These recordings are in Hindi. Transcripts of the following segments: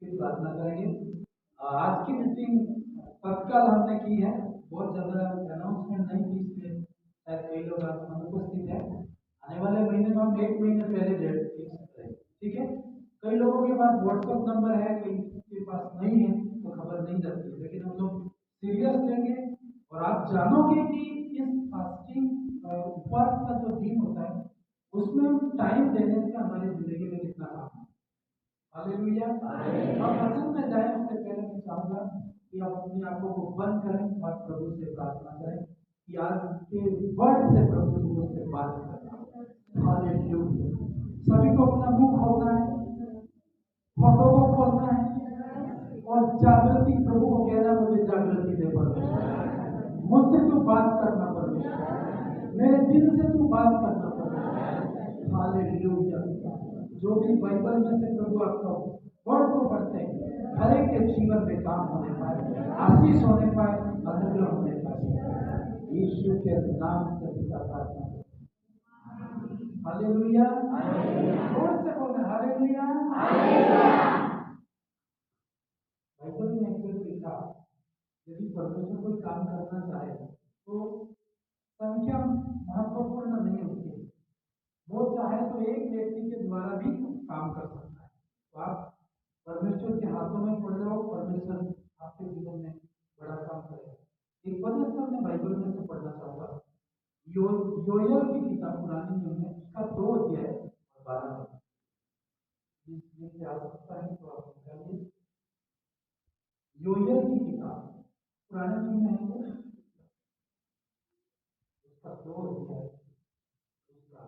फिर प्रार्थना करेंगे। आज की मीटिंग तत्काल हमने की है, बहुत ज़्यादा अनाउंसमेंट नहीं की इसमें, शायद कई लोग अनुपस्थित है। आने वाले महीने में हम 1 महीने पहले डेट फिक्स करेंगे, ठीक है। कई लोगों के पास व्हाट्सएप नंबर है, कई के पास नहीं है, तो खबर नहीं जाती, लेकिन हम लोग सीरियस लेंगे। और आप जानोगे कि इस फास्टिंग उपवास का जो दिन होता है उसमें टाइम देने से हमारी जिंदगी में कितना काम है। हालेलुया। हम वचन में जाए उससे पहले मैं चाहूंगा कि आप अपनी आंखों को बंद करें और प्रभु से प्रार्थना करें कि आज के वर्ड से प्रभु से बात करें। हालेलुया। सभी को अपना मुंह खोलना है, फोटो को खोलना है और जागृति प्रभु को कहना, मुझे जागृति दे परमेश्वर, मुझसे तू बात करना परमेश्वर, मेरे दिल से तू बात करना परमेश्वर। हालेलुया। जो भी बाइबल में से प्रभु आपका वर्ड को पढ़ते हैं, हर एक के जीवन में काम होने पाए, आशीष होने पाए, अनुग्रह होने पाए, यीशु के नाम से पिता प्रार्थना करते हैं। हालेलुया। जोर से बोलना हालेलुया। बाइबल में एक लिखा, यदि परमेश्वर कोई काम करना चाहे तो संख्या महत्वपूर्ण नहीं होती, वो चाहे तो एक व्यक्ति के द्वारा भी काम कर सकता है। तो आप परमेश्वर के हाथों में पड़ जाओ, परमेश्वर आपके जीवन में बड़ा काम करेगा। एक वचन मैं बाइबल में से पढ़ना चाहूंगा, योएल की किताब पुराने नियम में उसका 2 अध्याय और 12 जिससे आ सकता है तो आप निकालिए। योएल की किताब पुराने नियम में है, उसका 2 अध्याय उसका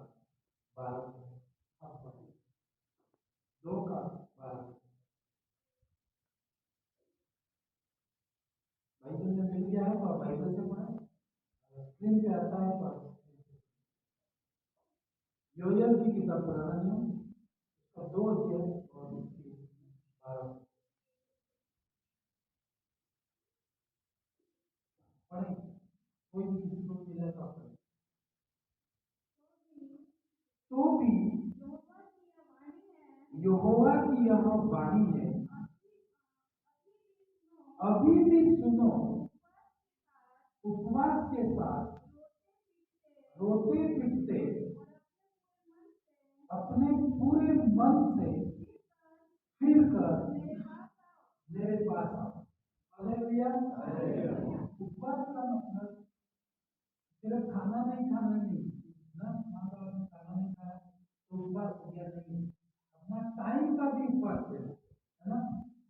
12 2 का 12 बाइबल में मिल गया है तो आप बाइबल से पढ़ें, स्क्रीन पे आता है तो आप योएल की किताब पुराना नियम उसका 2 अध्याय और उसकी 12 पढ़ें। कोई भी किसी को मिला तो आप पढ़ें। तो भी यहोवा की यह वाणी है, अभी भी सुनो, उपवास के साथ रोते पीटते अपने पूरे मन से फिर कर मेरे पास आओ। हालेलुया। उपवास का मतलब सिर्फ खाना नहीं खाना नहीं ना, खाना नहीं खाया तो उपवास हो गया नहीं, अपना टाइम का भी उपवास देना है ना।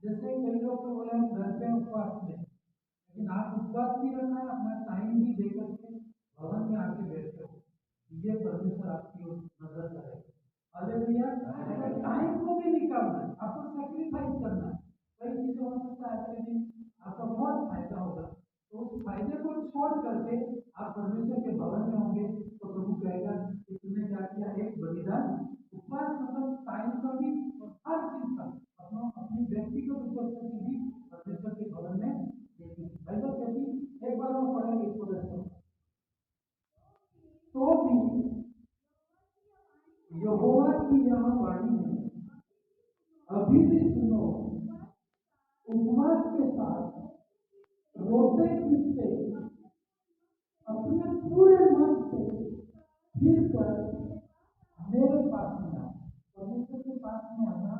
जैसे कई लोग तो बोले हम घर पे उपवास में, लेकिन आप उपवास भी रखना है, अपना टाइम भी दे करके भवन में आके बैठते हो, ये परमेश्वर आपकी ओर नजर करेगा। हालेलुया। टाइम को भी निकालना है, आपको सैक्रिफाइस करना है। कई चीजें हो सकता है आपके दिन आपका बहुत फायदा होगा, तो उस फायदे को छोड़ करके आप परमेश्वर के भवन में होंगे तो प्रभु कहेगा कि तुमने क्या किया, एक बलिदान। उपवास मतलब टाइम का भी और हर चीज का अपनी व्यक्तिगत उपस्थिति भी परमेश्वर के भवन में देखी। बाइबल कहती, एक बार हम पढ़ेंगे इसको देखो। तो भी यहोवा की यह वाणी है, अभी भी सुनो, उपवास के साथ रोते पीटते अपने पूरे मन से फिर कर मेरे पास में आओ। परमेश्वर के पास में आना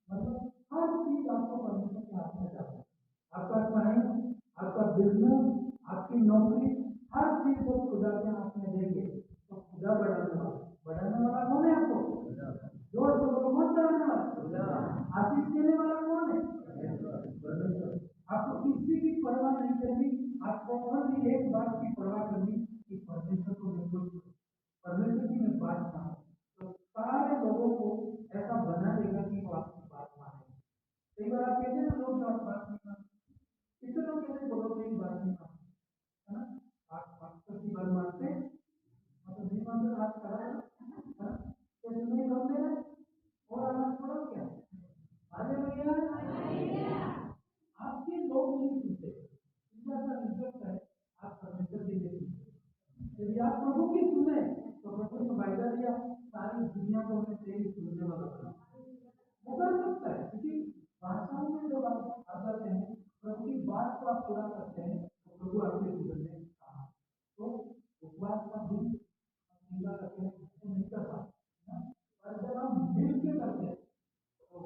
मतलब हर चीज आपको परमेश्वर के हाथ में जाता है। आपका टाइम, आपका बिजनेस, आपकी नौकरी, हर चीज को खुदा के हाथ में देंगे तो खुदा बढ़ाने वाला कौन है? आपको जोर से बोलो, कौन बढ़ाने वाला? आशीष देने वाला कौन है? परमेश्वर। आपको किसी की परवाह नहीं करनी, आपको और एक बात की परवाह करनी कि परमेश्वर को बिल्कुल परमेश्वर की मैं बात मानूं, तो सारे लोगों को ऐसा बना देगा कि वो आपकी बात माने। कई बार आप कहते हैं ना, लोग बात नहीं मानते, कितने लोग कहते हैं बोलो मेरी बात नहीं मानते, है ना। आप सबकी बात मानते हैं, मतलब नहीं मानते हाथ खड़ा है ना, कैसे नहीं करते हैं और आवाज पड़ो क्या? हालेलुया। आपके लोग नहीं सुनते, ऐसा रिजल्ट है, आप परमेश्वर के लिए सुनते। यदि आप प्रभु की सुने तो प्रभु ने वायदा दिया, सारी दुनिया को मैं तेरी सुनने वाला बना। वो कर सकता है, क्योंकि भाषाओं पूरा करते हैं तो प्रभु आपके जीवन में काम। तो उपवास का दिन पूरा करते हैं नहीं कर पाते, और जब हम मिल के करते हैं तो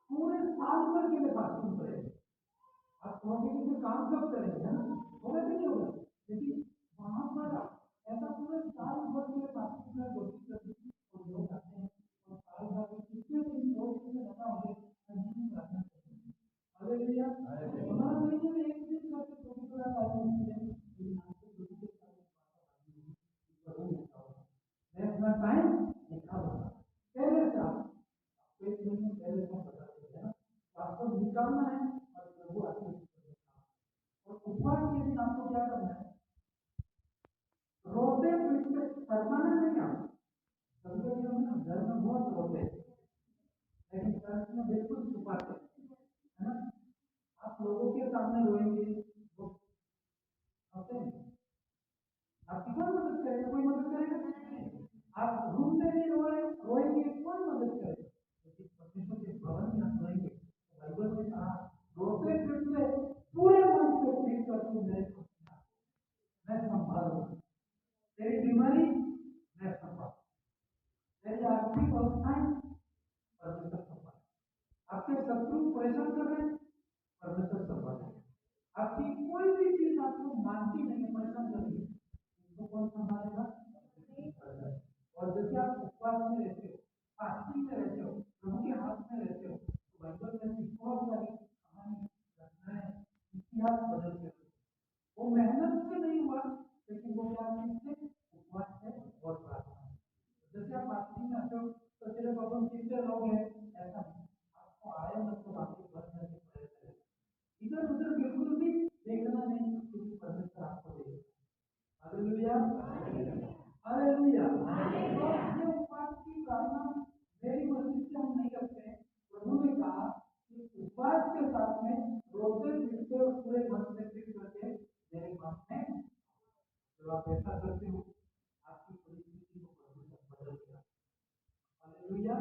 पूरे साल भर के लिए फास्टिंग करेंगे। आप कहोगे कि काम कब करेंगे, है ना, होगा कि नहीं होगा, लेकिन वहां पर ऐसा पूरे साल भर के लिए फास्टिंग में कोशिश करती और लोग आते हैं और साल भर में कितने दिन 2 दिन में लगा होंगे नहीं प्रार्थना करते हैं। हालेलुया। हमारा महीने में एक दिन करके तो भी थोड़ा टाइम मिलता है, लेकिन आपको जो भी मैं अपना टाइम निकाल रहा पहले से आप एक महीने पहले से बता देते हैं, आपको निकालना है और प्रभु आपके और उपवास के दिन आपको क्या करना है, रोते पीटते शर्माना नहीं। आप कभी कभी हम घर में बहुत रोते हैं लेकिन चर्च में बिल्कुल छुपाते है ना। आप लोगों के सामने रोएंगे वो होते हैं, आपकी कौन मदद करेगा, कोई मदद करेगा। आप रूम में भी रोएंगे कौन मदद करेगा, लेकिन परमेश्वर के भवन में आप रोएंगे। बाइबल में कहा रोते पीटते पूरे मन से पीट कर तू मेरे मैं संभालूंगा, तेरी बीमारी मैं संभाल, तेरी आर्थिक अवस्थाएं परमेश्वर संभाल, आपके शत्रु परेशान कर रहे हैं परमेश्वर संभाल, आपकी कोई भी चीज आपको मानती नहीं परेशान कर रही है इसको कौन संभालेगा। और जैसे आप उपवास में रहते हो, फास्टिंग में रहते हो, प्रभु के हाथ में रहते हो, तो बाइबल में बहुत सारी कहानी घटनाएं इतिहास बदलते हो। वो मेहनत से नहीं हुआ लेकिन वो क्या चीज से उपवास है और प्रार्थना। जैसे आप फास्टिंग में आते हो तो सिर्फ अपन कितने लोग हैं ऐसा नहीं, आपको आए मतलब आपके घर में से प्रयत्न है, इधर उधर बिल्कुल भी देखना नहीं क्योंकि परमेश्वर आपको देगा। Hallelujah hallelujah. ये उपवास की प्रार्थना मेरी मर्जी से हम नहीं करते हैं, प्रभु ने कहा कि उपवास के साथ में रोते पीटते और पूरे मन से पीट करके मेरे पास में जब आप ऐसा करते हो आपकी परिस्थिति को प्रभु बदल देगा। हालेलुया।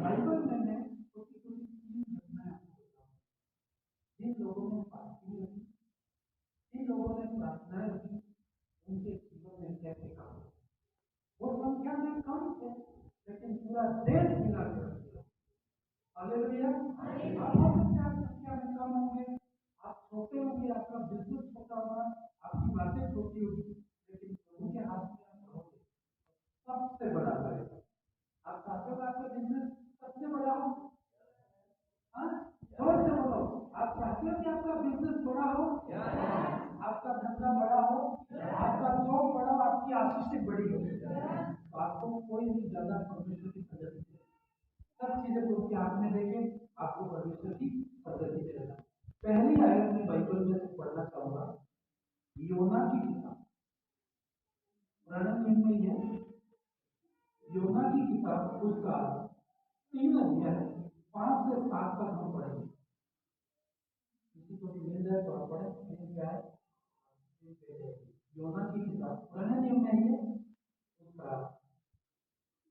बाइबल में मैं छोटी छोटी 3 घटनाएं आपको बताऊंगा। जिन लोगों ने फास्टिंग रखी, जिन लोगों ने प्रार्थनाएं रखी, उनके जीवन में कैसे काम हुआ। वो संख्या में कम थे लेकिन पूरा देश मिला कर रख दिया। हालेलुया। आप संख्या में कम होंगे, आप छोटे होंगे, आपका बिजनेस छोटा होगा, आपकी बातें छोटी होगी, लेकिन प्रभु के हाथ में आप रहोगे सबसे बड़ा करेगा। आप चाहते हो आपका बिजनेस सबसे बड़ा हो, जोर से बोलो, आप चाहते हो कि आपका बिजनेस बड़ा हो, आपका धंधा बड़ा हो, आपका जॉब बड़ा हो, आपकी आशीष बड़ी हो, तो आपको कोई भी ज्यादा परमेश्वर की मदद नहीं, सब चीजें प्रभु के हाथ में देके आपको परमेश्वर की पद्धति से रहना। पहली आयत में बाइबल में से पढ़ना चाहूंगा, योना की किताब, पुराने नियम में है योना की किताब, उसका 3 अध्याय 5 से 7 तक हम पढ़ेंगे। किसी को भी मिल जाए तो आप पढ़ें। क्या है योना की किताब, पुराने नियम में है उसका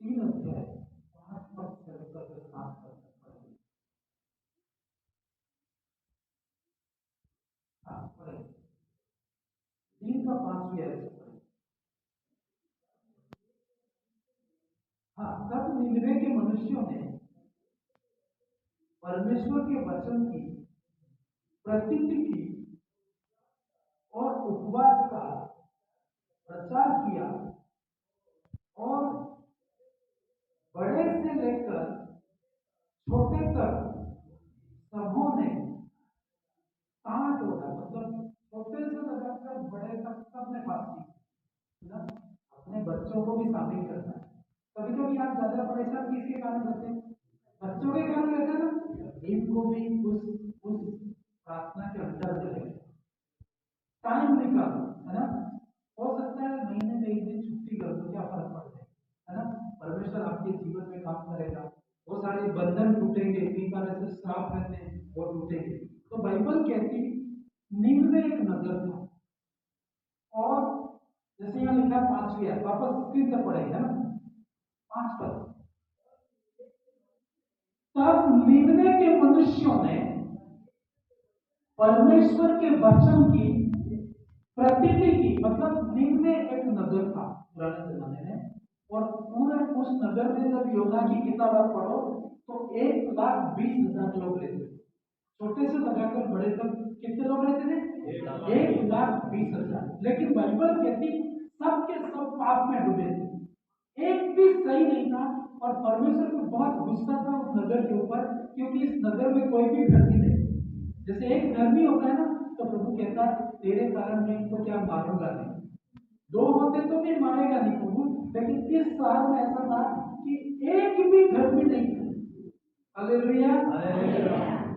3 अध्याय 5 पद से लेकर 7 पद तक पढ़ेंगे। हाँ पढ़ेंगे, 3 का 5वीं आयत से पढ़ेंगे। हाँ, तब निनवे के मनुष्यों ने परमेश्वर के वचन की प्रतीति की और उपवास का प्रचार किया और बड़े से लेकर छोटे तक सबों ने तांट ओढ़ा, मतलब छोटे से लगाकर बड़े तक सबने फास्टिंग ना, अपने बच्चों को भी शामिल करना है। कभी कभी आप ज्यादा परेशान किसके कारण रहते हैं, बच्चों के कारण रहते हैं ना, इनको भी उस प्रार्थना के अंदर रखें, टाइम निकालो, है ना। हो सकता है महीने में एक दिन छुट्टी कर दो, क्या फर्क पड़ता है ना, परमेश्वर आपके जीवन में काम करेगा, वो सारे बंधन टूटेंगे, से श्राप रहते हैं वो टूटेंगे। तो बाइबल कहती निनवे एक नगर था, और जैसे यहाँ लिखा 5वीं आयत, वापस स्क्रीन से पढ़ेंगे, है ना, 5 पद। तब निनवे के मनुष्यों ने परमेश्वर के वचन की प्रतीति की, मतलब निम्न एक नगर था पुराने जमाने में, और पूरे उस नगर में जब योना की किताब आप पढ़ो तो 1,20,000 लोग रहते थे, छोटे से लगाकर बड़े तक कितने लोग रहते थे? 1,20,000। लेकिन बाइबल कहती सब के सब पाप में डूबे थे, एक भी सही नहीं था, और परमेश्वर को बहुत गुस्सा था उस नगर के ऊपर, क्योंकि इस नगर में कोई भी धर्मी नहीं। जैसे एक धर्मी होता है ना, तो प्रभु कहता है तेरे कारण मैं इनको क्या मारूंगा नहीं, दो होते तो भी मारेगा नहीं प्रभु, लेकिन इस शहर में ऐसा था कि एक भी धर्मी नहीं था। हालेलुया।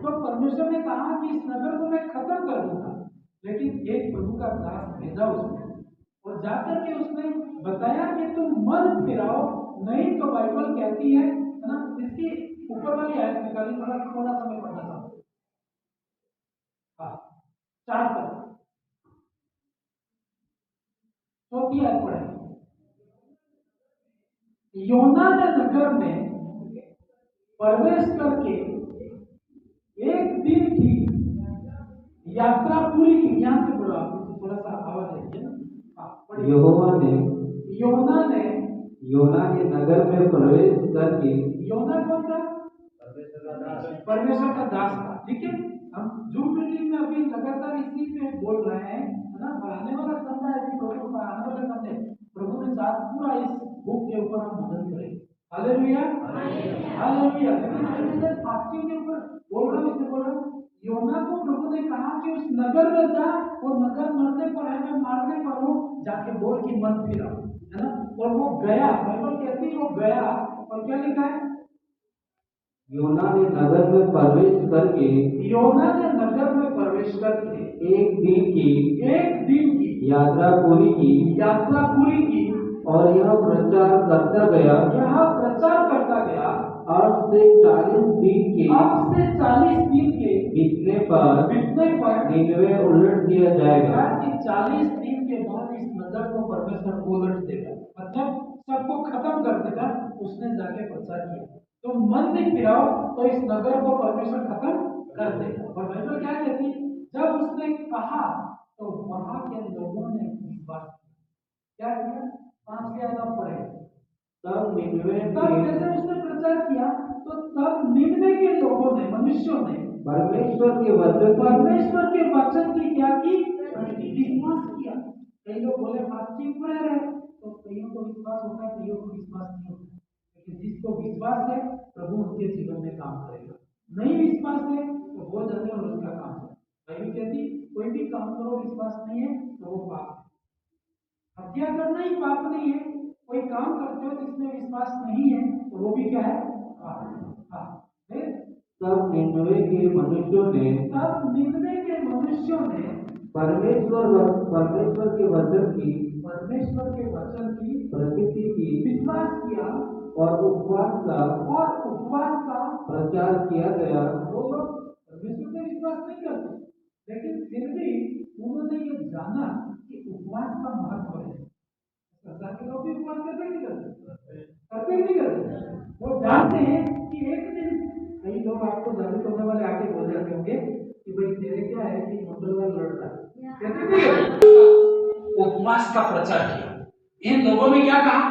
तो परमेश्वर ने कहा कि इस नगर को मैं खत्म कर दूंगा, लेकिन एक प्रभु का दास भेजा उसने, और जाकर के उसने बताया कि तुम मन फिराओ, नहीं तो बाइबल कहती है ना, इसकी ऊपर वाली आयत निकाली, थोड़ा समय पढ़ना था। हाँ, 4 तक चौथी आयत पढ़े। योना ने नगर में प्रवेश करके एक दिन की यात्रा पूरी की। यहाँ से बोला, थोड़ा सा आवाज है ना। योना ने नगर में प्रवेश करके, योना कौन था? परमेश्वर का दास था। ठीक है, हम जूम मीटिंग में अभी लगातार इसी पे बोल रहे हैं, है ना। आने वाला संडे है, प्रभु आने वाले संडे प्रभु ने चाह पूरा इस बुक के ऊपर हम मदद करें। Hallelujah, hallelujah. लेकिन फास्टिंग के ऊपर बोल रहा हूँ, इससे बोल रहा हूँ, योना को प्रभु ने कहा कि उस नगर में जा, और नगर मरने पर है, मैं मारने पर हूँ, जाके बोल कि मन फिरा, है ना। और वो गया, बाइबल कहती है वो गया, और क्या लिखा है? योना ने नगर में प्रवेश करके, योना ने नगर में प्रवेश करके एक दिन की यात्रा पूरी की, और यह प्रचार करता गया, 8 से 40 दिन के बीतने पर निनवे उलट दिया जाएगा। कि 40 दिन के बाद इस नगर को परमेश्वर उलट देगा, मतलब सबको खत्म कर देगा। उसने जाके प्रचार किया, तो मन नहीं फिराओ तो इस नगर को परमेश्वर खत्म कर देगा। और बाइबल क्या कहती, जब उसने कहा तो वहां के लोगों ने विश्वास क्या किया? 5 के आधा पढ़े। तब जैसे उसने प्रचार किया, तो तब निनवे के लोगों ने, मनुष्यों ने परमेश्वर के वचन की क्या की? विश्वास किया। कई लोग बोले फास्टिंग पर रहे, तो कईयों को विश्वास होता है, कईयों को विश्वास नहीं होता, लेकिन जिसको विश्वास है प्रभु उनके जीवन में काम करेगा। नहीं विश्वास है तो हो जाते और उसका काम है। बाइबल कहती कोई भी काम करो विश्वास नहीं है तो वो पाप है। हत्या करना ही पाप नहीं है, कोई काम करते हो जिसमें विश्वास नहीं है तो वो भी क्या है? पाप है। तब निनवे के मनुष्यों ने परमेश्वर के वचन की प्रतीति की, विश्वास किया, और उपवास का प्रचार किया गया। वो लोग परमेश्वर में विश्वास नहीं करते, लेकिन फिर भी उन्होंने ये जाना कि उपवास का महत्व है। संसार के लोग भी उपवास करते नहीं करते, वो जानते हैं कि एक दिन, कई लोग आपको जादू करने वाले आके बोल जाते होंगे कि भाई तेरे क्या है कि मंगलवार लड़ता है, उपवास का प्रचार किया। इन लोगों ने क्या कहा?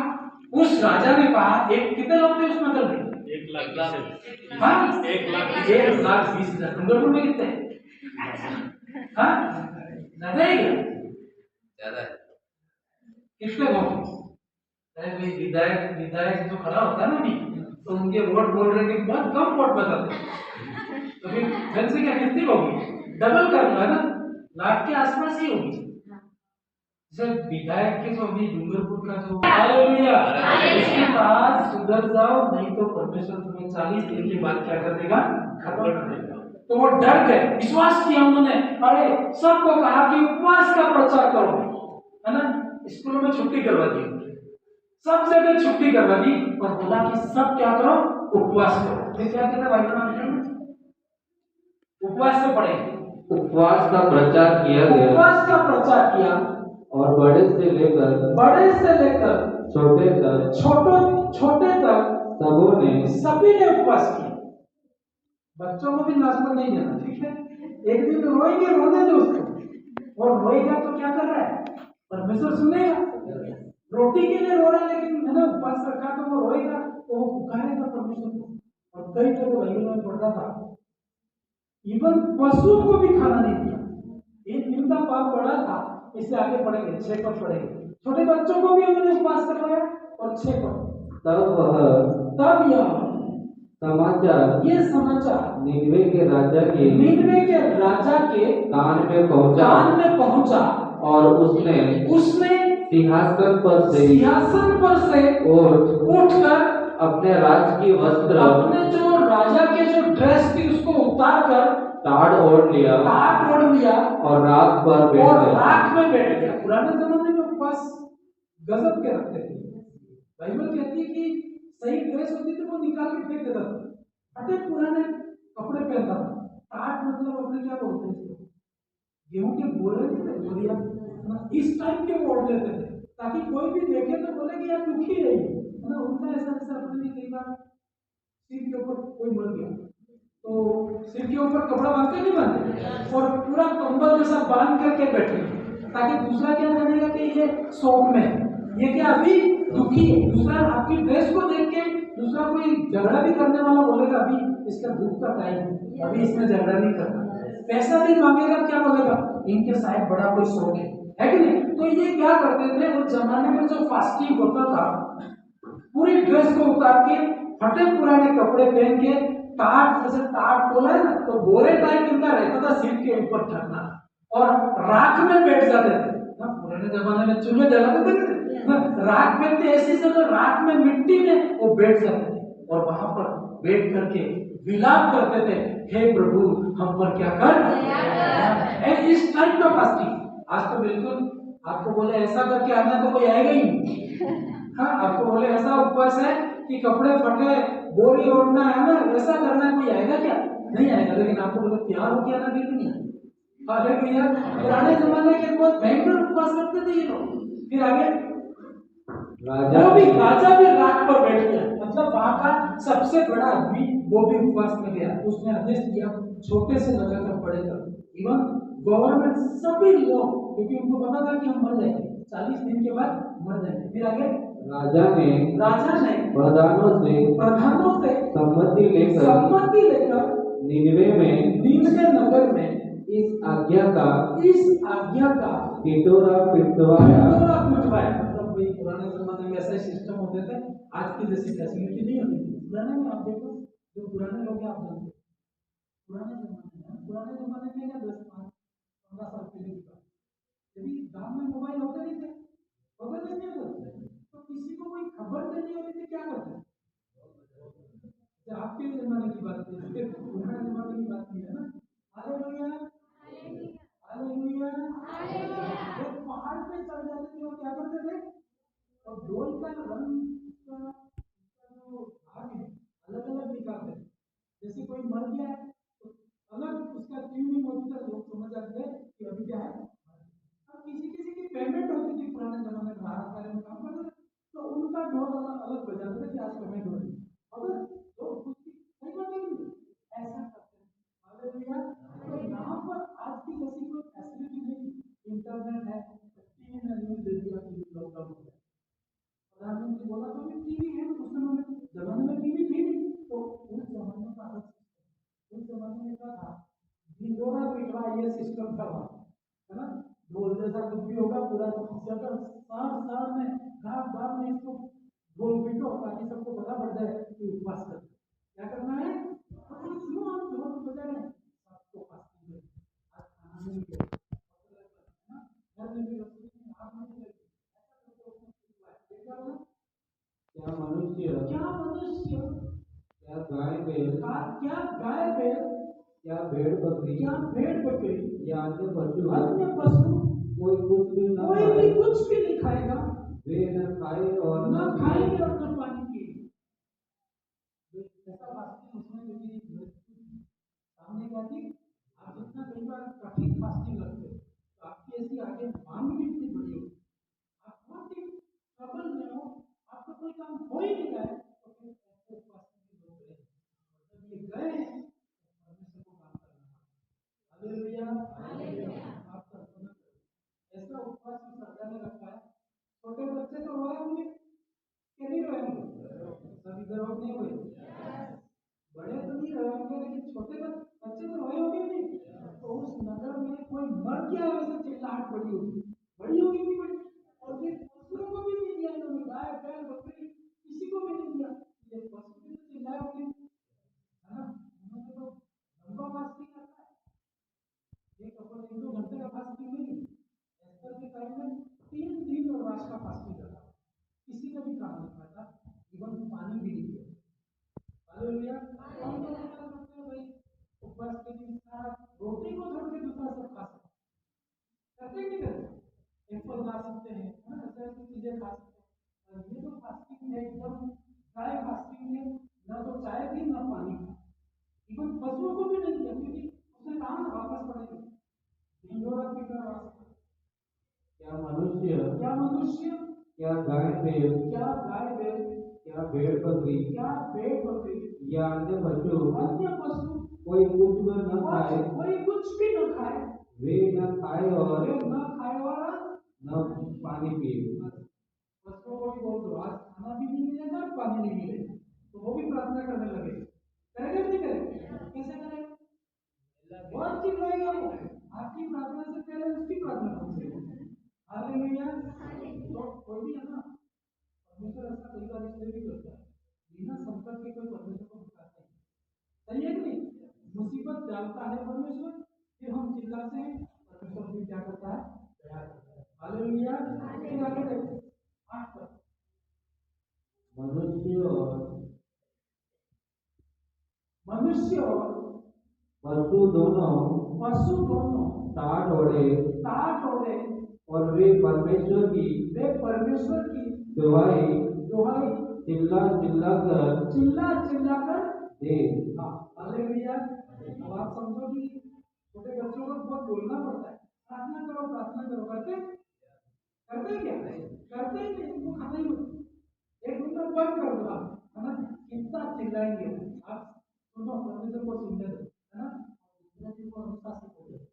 उस राजा ने कहा, एक कितने लोग थे उस नगर में? 1,20,000। हाँ, 1,20,000। डूंगरपुर में कितने? हाँ, ज्यादा है क्या? ज्यादा है। कितने लोग? अरे भाई विधायक जो खड़ा होता है ना अभी, तो उनके वोट बोल रहे हैं कि बहुत कम वोट बताते हैं, तो फिर जनसंख्या कितनी होगी? डबल करना है ना, लाख के आसपास ही होगी। जैसे विधायक के जो अभी डूंगरपुर का जो, हालेलुया, उसके बाद सुधर जाओ, नहीं तो परमेश्वर तुम्हें 40 दिन के बाद क्या कर देगा? खत्म कर देगा। तो वो डर गए, विश्वास किया उन्होंने। अरे सबको कहा कि उपवास का प्रचार करो, है ना। स्कूलों में छुट्टी करवा दी, सब जगह छुट्टी करवा दी, और बोला कि सब क्या करो? उपवास करो। फिर क्या कहता भाई बहन? उपवास से पढ़ेंगे। उपवास का प्रचार किया, और बड़े से लेकर छोटे तक सभी ने उपवास किया। बच्चों को भी नाश्ता नहीं देना, ठीक है? एक दिन रोएंगे, रोने दो उसको, और रोएगा तो क्या कर रहा है, परमेश्वर सुनेगा। रोटी के लिए रो रहा है, लेकिन है ना उपवास रखा तो वो रोएगा, तो वो पुकारेगा परमेश्वर को। और कई जगह बाइबल में पढ़ रहा था, इवन पशुओं को भी खाना नहीं दिया। एक दिन का पाप बड़ा था, इससे आगे पढ़ेंगे, 6 पद पढ़ेंगे। छोटे बच्चों को भी उन्होंने उपवास करवाया, और 6 पद, तब यह समाचार ये समाचार निनवे के राजा के कान में पहुंचा, और उसने सिंहासन पर से उठकर अपने राज की वस्त्र, अपने जो राजा के जो ड्रेस थी उसको उतार कर टाट ओढ़ लिया, और राख में बैठ गया। पुराने जमाने में उपवास गजब के रखते थे। बाइबल कहती है कि सही ड्रेस होती थी वो निकाल के फेंक देता था, फटे पुराने कपड़े पहनता था। टाट मतलब अपने क्या बोलते हैं इसको, गेहूं के बोरे नहीं थे, बोरिया, इस टाइप के वो ओढ़ लेते थे, ताकि कोई भी देखे तो बोले कि यार दुखी है ये, है ना। उनका ऐसा ऐसा अपने कई बार सिर के ऊपर कोई मर गया तो सिर के ऊपर कपड़ा बांधते नहीं बांधते, और पूरा कंबल जैसा बांध करके बैठे, ताकि दूसरा क्या जानेगा कि ये शौक में, ये क्या अभी दुखी है। दूसरा आपकी ड्रेस को देख के दूसरा कोई झगड़ा भी करने वाला बोलेगा अभी इसका दुख का टाइम है, अभी इसमें झगड़ा नहीं करना। पैसा भी मांगेगा, क्या बोलेगा, इनके शायद बड़ा कोई शौक है कि नहीं। तो ये क्या करते थे उस जमाने में, जो फास्टिंग होता था, पूरी ड्रेस को उतार के, फटे पुराने कपड़े पहन के, टाट जैसे टाट बोला है ना, तो बोरे टाइप इनका रहता था सिर के ऊपर ढकना, और राख में बैठ जाते थे ना। पुराने जमाने में चूल्हे जलाते थे ना, राख में थे, ऐसी जगह राख में, मिट्टी में वो बैठ जाते थे, और वहां पर बैठ करके विलाप करते थे, हे प्रभु हम पर क्या कर। इस टाइप का फास्टिंग आज तो बिल्कुल, आपको बोले ऐसा करके आना तो कोई आएगा ही नहीं। हाँ, आपको बोले ऐसा उपवास है कि कपड़े फटे, बोरी ओढ़ना है ना, वैसा करना है, कोई आएगा क्या, नहीं आएगा। लेकिन आपको बोले तैयार होके आना, बिल्कुल नहीं। अरे भैया, पुराने जमाने के बहुत भयंकर उपवास करते थे ये लोग। फिर आगे राजा भी राख पर बैठ गया, मतलब वहां का सबसे बड़ा आदमी वो भी उपवास में गया। उसने आदेश दिया छोटे से लगाकर बड़े तक, इवन गवर्नमेंट, सभी लोग, क्योंकि उनको पता था कि हम मर जाएंगे, 40 दिन के बाद मर जाएंगे। फिर आगे राजा ने प्रधानों से सम्मति लेकर निनवे नगर में इस आज्ञा का पिटोरा पिटवाया। मतलब वही पुराने जमाने में ऐसे सिस्टम होते थे, आज की जैसी फैसिलिटी नहीं होती थी। पुराने में आप देखो, जो पुराने लोग हैं आप जानते, पुराने जमाने में क्या 10-15 साल पहले की बात, यदि गांव में मोबाइल होते नहीं थे, तो किसी को कोई खबर देनी होती थी, क्या करते, आपके जमाने की बात नहीं, पुराने जमाने की बात नहीं है ना। Hallelujah, hallelujah. जब पहाड़ पे चढ़ जाते थे, वो क्या करते थे, और ढोल का रंग का जो भाग है अलग अलग निकालते थे। जैसे कोई मर गया है तो अलग उसका ट्यूनिंग होती है, लोग समझ जाते थे कि अभी क्या है। अब किसी किसी की पेमेंट होती थी पुराने जमाने में, भारत कार्य में काम करते थे, तो उनका ढोल अलग बजाते थे कि आज पेमेंट हो रही है, और तो उसकी सही बात नहीं, ऐसा करते हैं। हालेलुया। तो यहाँ पर आज की जैसी कोई फैसिलिटी नहीं, इंटरनेट है, टीवी में न्यूज दे दिया कि लॉकडाउन हो गया, प्रधानमंत्री बोला तो भी टीवी है, उस जमाने में टीवी थी नहीं, तो उस जमाने का अलग, उस जमाने में क्या था, ढिंडोरा पिटवा ये सिस्टम था वहाँ, है ना। ढोल जैसा कुछ भी होगा, पूरा जगह साल में गाँव में इसको ढोल पीटो, ताकि सबको पता पड़ जाए कि उपवास कर क्या करना है। क्यों हम ढोल बजा रहे हैं, सबको फास्टिंग है, आज खाना नहीं है, घर में भी रसोई में आग नहीं लगी, क्या मनुष्य, क्या गाय बैल, क्या भेड़ बकरी, या अन्य पशु कोई कुछ भी नहीं खाएगा, वे न खाएंगे और न पानी पिएंगे। ऐसा फास्टिंग उसमें क्योंकि सामने क्या थी, आप जितना कई बार कठिन फास्टिंग रखते हो तो आपकी ऐसी आगे मांग भी इतनी बड़ी होगी, आप बहुत ही ट्रबल में हो, आपका कोई काम हो ही नहीं रहा है, तो फिर ऐसे फास्टिंग के लोग गए, जब ये गए बढ़ गया वैसे चिल्लाहट बड़ी होगी भी बड़ी। और फिर पशुओं को भी नहीं दिया इन्होंने, गाय बैल बकरी किसी को भी नहीं दिया। ये पशु भी तो चिल्लाए होंगे, है ना? उन्होंने तो लंबा फास्टिंग करता है, एक 1-2 घंटे का फास्टिंग नहीं, एस्टर के टाइम में 3 दिन और रात का फास्टिंग करता, किसी का भी काम नहीं करता, इवन पानी भी नहीं पिया। हालेलुया। हम लोग क्या करते हैं भाई, उपवास के दिन रोटी को छोड़ के दूसरा सब खा सकते, करते नहीं करते, एक फल खा सकते हैं, है ना, ऐसे ऐसी चीजें खा सकते हैं। और ये तो फास्टिंग है एकदम ड्राई फास्टिंग है, ना तो चाय थी ना पानी था, इवन पशुओं को भी नहीं दिया, क्योंकि उसे कहाँ से वापस पड़ेगा, ढिंडोरा पीकर आ सकता। क्या मनुष्य, क्या मनुष्य, क्या गाय बैल, क्या गाय बैल, क्या भेड़ बकरी, क्या भेड़ बकरी, या अन्य पशु कोई कुछ न खाए, कोई कुछ भी न खाए, वे न खाए और न पानी पिए। पशुओं को भी बोल दो आज खाना भी नहीं मिलेगा और पानी नहीं मिलेगा, तो वो भी प्रार्थना करने लगे, करेगा नहीं करेगा? कैसे करेगा? बहुत चिल्लाएगा वो, आपकी प्रार्थना से पहले उसकी प्रार्थना करेगा। हालेलुया। तो कोई भी है ना, परमेश्वर ऐसा कई बार इसलिए भी करता है, बिना संकट के कोई परमेश्वर को बुलाता है, सही है कि नहीं? मुसीबत डालता है परमेश्वर, फिर हम चिल्लाते हैं, परमेश्वर भी क्या करता है? दया करता है। हालेलुया। फिर आगे देखो 8 पर, मनुष्य और पशु दोनों टाट ओढ़े और वे परमेश्वर की दुहाई चिल्ला चिल्ला कर दे। हालेलुया। अब आप समझो कि छोटे बच्चों को बहुत बोलना पड़ता है, प्रार्थना करो, करते क्या? करते ही नहीं, उनको खाना ही होता, एक रूम में बंद कर दो आप, है ना, कितना चिल्लाएंगे आप, सुनो परमेश्वर को सुनने दो, है ना, दूसरे चीज को अनुशासित हो जाए,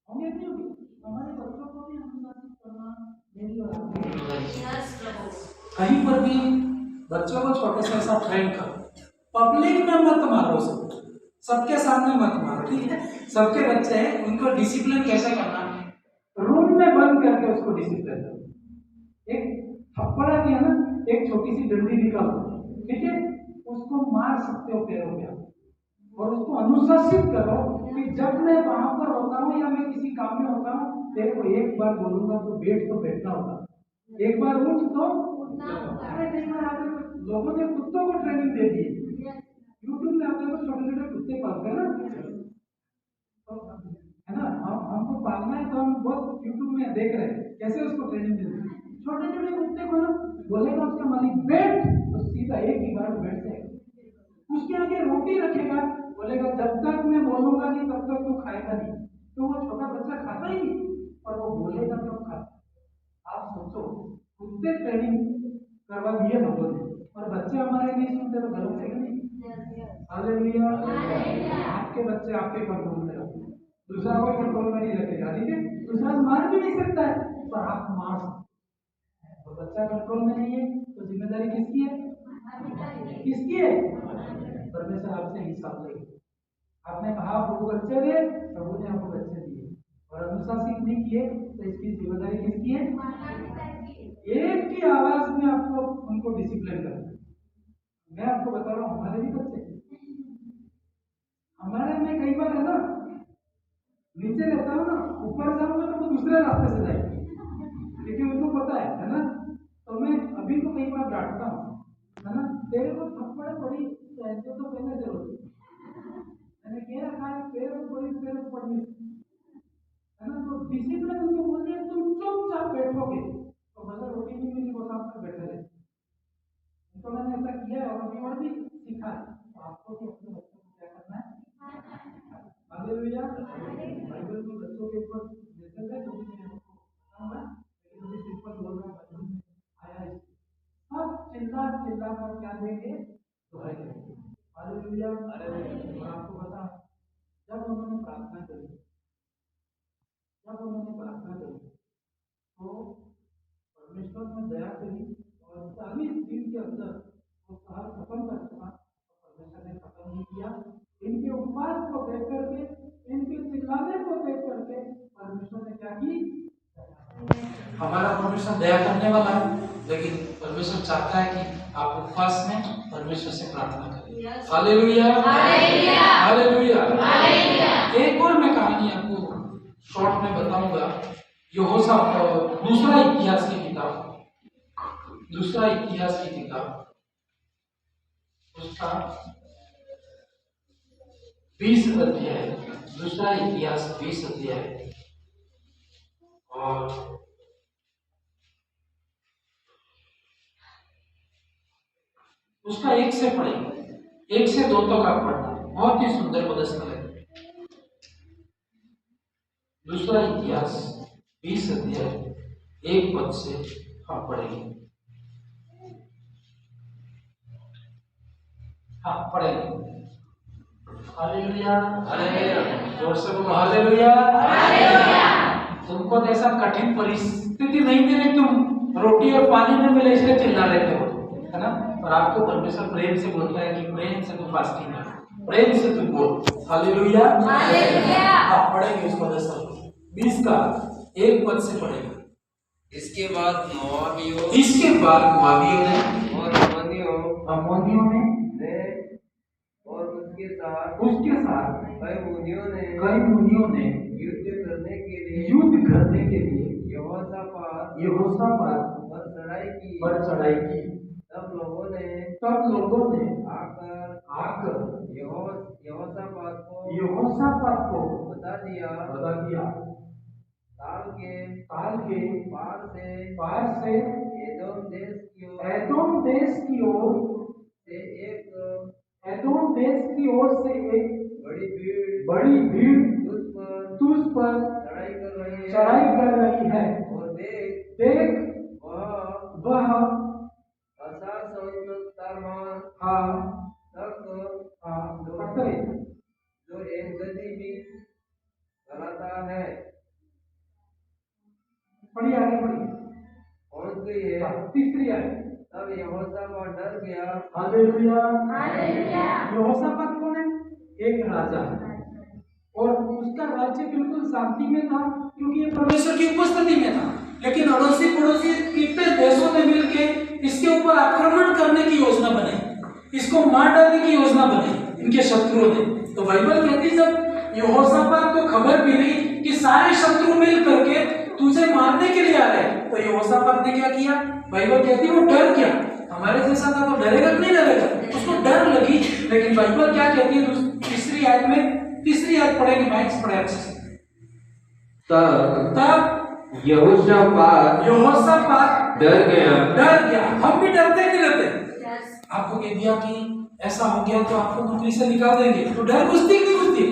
होंगे नहीं होगी? हमारे बच्चों को भी अनुशासित करना मेरी और आपकी, कहीं पर भी बच्चों को छोटे से ऐसा ट्रेन करो, पब्लिक में मत मारो, सबके सामने मत मारो, ठीक है? सबके बच्चे हैं, उनको डिसिप्लिन कैसे करना है, रूम में बंद करके उसको डिसिप्लिन करो, एक थप्पड़ा दिया ना, एक छोटी सी डंडी निकालो, ठीक है, उसको मार सकते हो पैरों पे, और उसको अनुशासित करो कि जब मैं वहां पर होता हूँ या मैं किसी काम में होता हूँ, तेरे को एक बार बोलूंगा तो बैठना होगा, एक बार उठ तो उठना होगा। अरे कई बार आपने लोगों ने कुत्तों को ट्रेनिंग दे दी, यूट्यूब में आपने को छोटे छोटे कुत्ते पालते हैं ना, है ना, हमको पालना है तो हम बहुत यूट्यूब में देख रहे हैं कैसे उसको ट्रेनिंग देते हैं, छोटे छोटे कुत्ते को ना बोलेगा उसका मालिक बैठ तो सीधा एक ही बार बैठ जाएगा, उसके आगे रोटी रखेगा, बोलेगा जब तक मैं बोलूंगा नहीं तब तक तू खाएगा नहीं, तो वो छोटा बच्चा खाता ही नहीं, और वो बोलेगा तब खाता। आप सोचो, कुत्ते ट्रेनिंग करवा दिए लोगों ने, और बच्चे हमारे नहीं सुनते तो गलत है नहीं? हालेलुया। आपके बच्चे आपके कंट्रोल में रखो, दूसरा कोई कंट्रोल में नहीं रखेगा, ठीक है? दूसरा मार भी नहीं सकता है, पर आप मार सकते हैं, तो बच्चा कंट्रोल में नहीं है तो जिम्मेदारी किसकी है? परमेश्वर आपसे हिसाब लेंगे। आपने कहा प्रभु बच्चे दे, प्रभु ने आपको बच्चे दिए, और अनुशासित नहीं किए तो इसकी जिम्मेदारी किसकी है? एक की आवाज में आपको उनको डिसिप्लिन करना। मैं आपको बता रहा हूँ, हमारे भी बच्चे, हमारे में कई बार है ना, नीचे रहता हूँ ना, ऊपर जाऊंगा तो वो दूसरे रास्ते से जाएंगे, क्योंकि उनको पता है ना, तो मैं अभी तो कई बार डांटता हूँ, है ना, तेरे को थप्पड़ पड़ी तो पहले से होती, मैंने कह रखा है पैर पड़ी पैर पड़नी, है ना, तो डिसिप्लिन उनको बोलिए तुम चुपचाप बैठोगे तो मतलब रोटी नहीं मिली वो साथ में बैठे रहे, तो मैंने ऐसा किया है और भी सीखा है, तो आपको भी अपने बच्चों को क्या करना है? हालेलुया। बाइबल में बच्चों के ऊपर मैसेज है, कभी मैं आपको बताऊंगा, लेकिन अभी सिंपल बोल रहा हूँ, बाइबल में आया है, सब चिल्ला कर क्या देंगे? दुहाई देंगे। हालेलुया। और आपको बता, जब उन्होंने प्रार्थना करी तो परमेश्वर ने दया करी, और 40 दिन के अंदर वो साल खत्म कर सका, तो परमेश्वर ने खत्म नहीं किया, इनके उपवास को देख करके, इनके चिल्लाने को देख करके परमेश्वर ने क्या की? हमारा परमेश्वर दया करने वाला है, लेकिन परमेश्वर चाहता है कि आप उपवास में परमेश्वर से प्रार्थना करें। Hallelujah, hallelujah. एक और मैं कहानी आपको शॉर्ट में बताऊंगा। दूसरा इतिहास की किताब उसका 20 अध्याय, दूसरा इतिहास 20 अध्याय और उसका 1 से पढ़ेंगे, 1 से 2 तक आप पढ़ना, बहुत ही सुंदर पदस्थल है। दूसरा इतिहास 20 अध्याय 1 पद से आप पढ़ेंगे। हाँ, पढ़ेंगे। हालेलुया, हालेलुया, जोर से बोलो हालेलुया, हालेलुया। तुमको तो ऐसा कठिन परिस्थिति नहीं मिली, तुम रोटी और पानी में मिले इसलिए चिल्ला रहे थे, है ना? और आपको परमेश्वर प्रेम से बोलता है कि प्रेम से तुम फास्टिंग कर, प्रेम से तुम बोल हालेलुया, हालेलुया। आप पढ़ेंगे उस पदस्थल 20 का 1 पद से पढ़ेंगे। इसके बाद मोआबियों ने और अम्मोनियों ने और उसके साथ कई मुनियों ने युद्ध करने के लिए यहोशापात पर चढ़ाई की। तब लोगों ने आकर यहोशापात को बता दिया साल के पार से एदोम देश की ओर से एक बड़ी भीड़ तुझ पर चढ़ाई कर रही है। और देख वह 1000 जो एक गद्दी भी चलाता है। पढ़िए, आगे पढ़िए। पहुंच गई है तीसरी आयत। तब यहोशापात डर गया। Hallelujah, hallelujah. यहोशापात कौन है? एक राजा है और उसका राज्य बिल्कुल शांति में था, क्योंकि ये परमेश्वर की उपस्थिति में था। लेकिन अड़ोसी पड़ोसी कितने देशों ने मिलकर इसके ऊपर आक्रमण करने की योजना बनाई, इसको मार डालने की योजना बनाई, इनके शत्रुओं ने। तो बाइबल कहती जब यहोशापात को खबर मिली कि सारे शत्रु मिल करके तुझे मारने के लिए आ रहे हैं, तो यहोशापात ने क्या किया? बाइबल कहती है वो डर गया। हमारे जैसा था तो डरेगा कि नहीं डरेगा? उसको डर लगी। लेकिन बाइबल क्या कहती है? तीसरी आयत पढ़ेंगे, माइक्स पढ़े अच्छे से। तब यहोशापात डर गया। हम भी डरते नहीं रहते? आपको कह दिया कि ऐसा हो गया तो आपको नौकरी से निकाल देंगे, तो डर घुसती नहीं घुसती?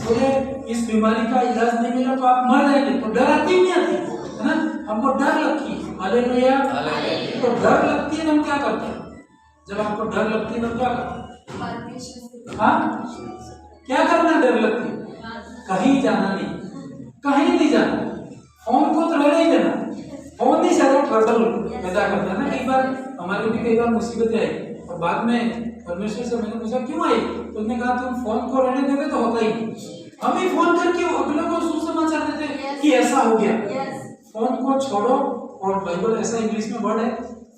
बोले इस बीमारी का इलाज नहीं मिला तो आप मर जाएंगे, तो डर आती नहीं आती, है ना? हमको डर लगती है। हालेलुया, तो डर लगती है, हम क्या करते हैं? जब आपको डर लगती है तो क्या करते हैं? हाँ, क्या करना? डर लगती है, कहीं जाना नहीं, कहीं नहीं जाना, फोन को तो रहने ही देना। फोन नहीं ज्यादा ट्रबल पैदा करता है ना। कई बार हमारे भी कई बार मुसीबतें आई और बाद में परमेश्वर से मैंने पूछा क्यों आई, तो उन्होंने कहा तुम फोन को रहने देते तो होता ही नहीं। हम ही फोन करके अगले को सुसमाचार देते कि ऐसा हो गया। फोन को छोड़ो, और बाइबल ऐसा इंग्लिश में वर्ड है,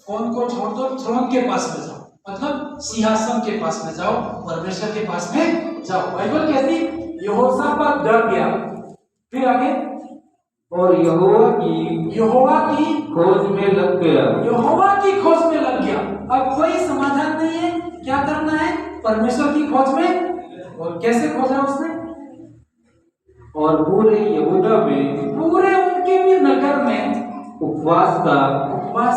फोन को छोड़ दो, थ्रोन के पास में जाओ, मतलब सिंहासन के पास में जाओ, परमेश्वर के पास में जाओ। बाइबल कहती यहोशापात डर गया। फिर आगे, और यहोवा की खोज में लग गया। अब कोई समाधान नहीं है, क्या करना है? परमेश्वर की खोज में। और कैसे खोजा उसने? और पूरे यहूदा में, पूरे उनके भी नगर में उपवास